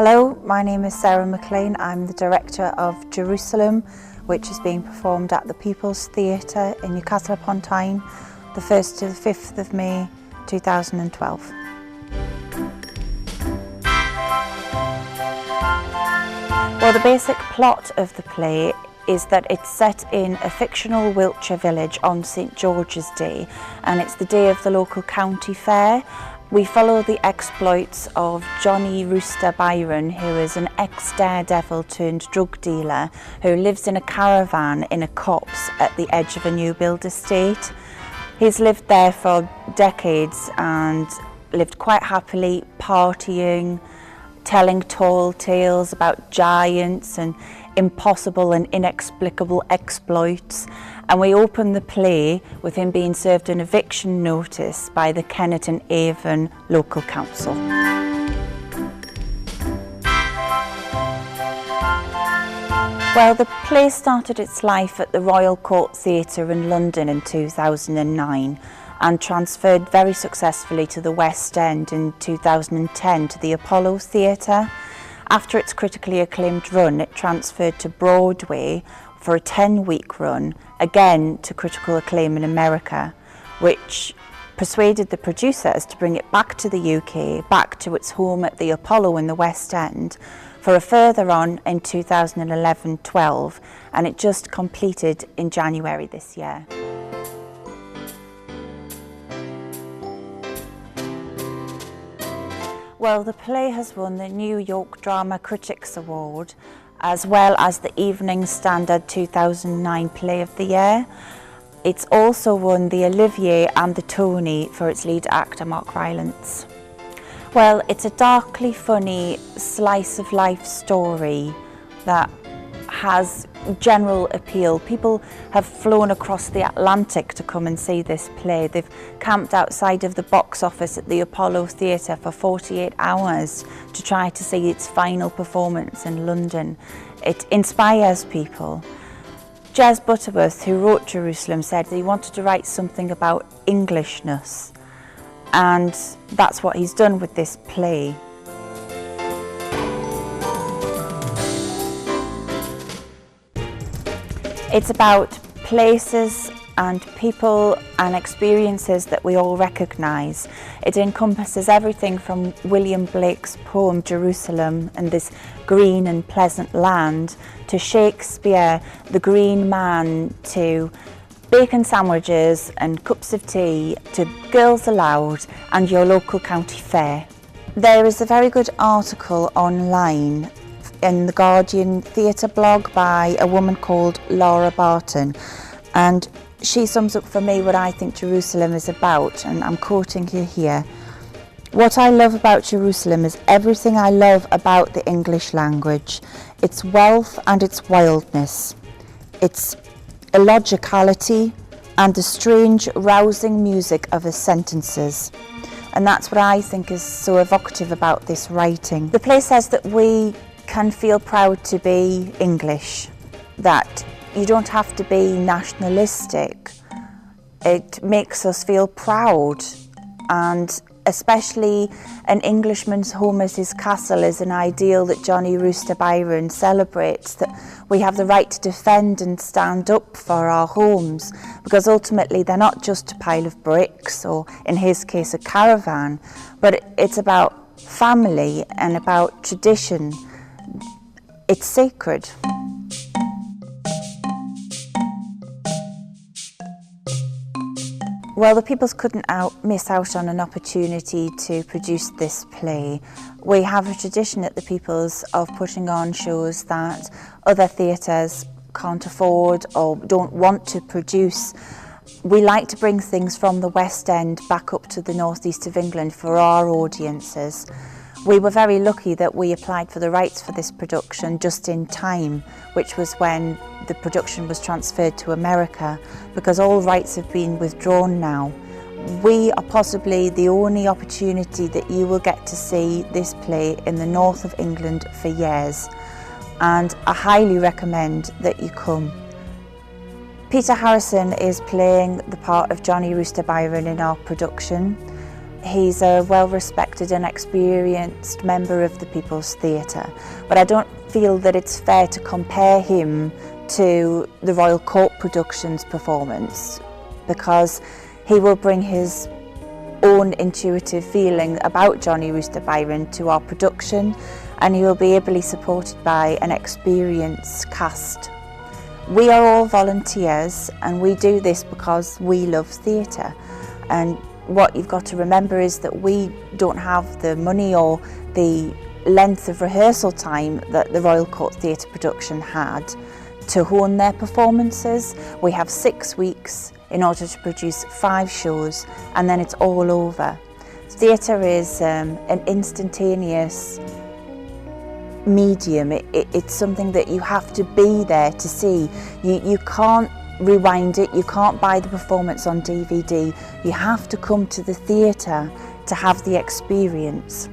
Hello, my name is Sarah Mclane. I'm the director of Jerusalem, which is being performed at the People's Theatre in Newcastle upon Tyne, the 1st to the 5th of May 2012. Well, the basic plot of the play is that it's set in a fictional Wiltshire village on St George's Day, and it's the day of the local county fair. We follow the exploits of Johnny Rooster Byron, who is an ex-daredevil turned drug dealer who lives in a caravan in a copse at the edge of a new build estate. He's lived there for decades and lived quite happily, partying, telling tall tales about giants and impossible and inexplicable exploits. And we open the play with him being served an eviction notice by the Kennet and Avon local council. Well, the play started its life at the Royal Court Theatre in London in 2009 and transferred very successfully to the West End in 2010 to the Apollo Theatre. After its critically acclaimed run, it transferred to Broadway for a 10-week run, again to critical acclaim in America, which persuaded the producers to bring it back to the UK, back to its home at the Apollo in the West End, for a further run in 2011-12, and it just completed in January this year. Well, the play has won the New York Drama Critics Award, as well as the Evening Standard 2009 Play of the Year. It's also won the Olivier and the Tony for its lead actor, Mark Rylance. Well, it's a darkly funny slice of life story that has general appeal. People have flown across the Atlantic to come and see this play. They've camped outside of the box office at the Apollo Theatre for 48 hours to try to see its final performance in London. It inspires people. Jez Butterworth, who wrote Jerusalem, said that he wanted to write something about Englishness, and that's what he's done with this play. It's about places and people and experiences that we all recognise. It encompasses everything from William Blake's poem Jerusalem and this green and pleasant land, to Shakespeare, the Green Man, to bacon sandwiches and cups of tea, to Girls Aloud and your local county fair. There is a very good article online in the Guardian theatre blog by a woman called Laura Barton, and she sums up for me what I think Jerusalem is about, and I'm quoting her here. "What I love about Jerusalem is everything I love about the English language, its wealth and its wildness, its illogicality and the strange rousing music of its sentences." And that's what I think is so evocative about this writing. The play says that we can feel proud to be English, that you don't have to be nationalistic. It makes us feel proud, and especially an Englishman's home as his castle is an ideal that Johnny Rooster Byron celebrates, that we have the right to defend and stand up for our homes, because ultimately they're not just a pile of bricks, or in his case a caravan, but it's about family and about tradition. It's sacred. Well, the Peoples couldn't miss out on an opportunity to produce this play. We have a tradition at the Peoples of putting on shows that other theatres can't afford or don't want to produce. We like to bring things from the West End back up to the northeast of England for our audiences. We were very lucky that we applied for the rights for this production just in time, which was when the production was transferred to America, because all rights have been withdrawn now. We are possibly the only opportunity that you will get to see this play in the north of England for years, and I highly recommend that you come. Peter Harrison is playing the part of Johnny Rooster Byron in our production. He's a well-respected and experienced member of the People's Theatre, but I don't feel that it's fair to compare him to the Royal Court Productions performance, because he will bring his own intuitive feeling about Johnny Rooster Byron to our production, and he will be ably supported by an experienced cast. We are all volunteers, and we do this because we love theatre. And what you've got to remember is that we don't have the money or the length of rehearsal time that the Royal Court Theatre production had to hone their performances. We have 6 weeks in order to produce 5 shows, and then it's all over. Theatre is an instantaneous medium. It's something that you have to be there to see. You can't rewind it, you can't buy the performance on DVD. You have to come to the theatre to have the experience.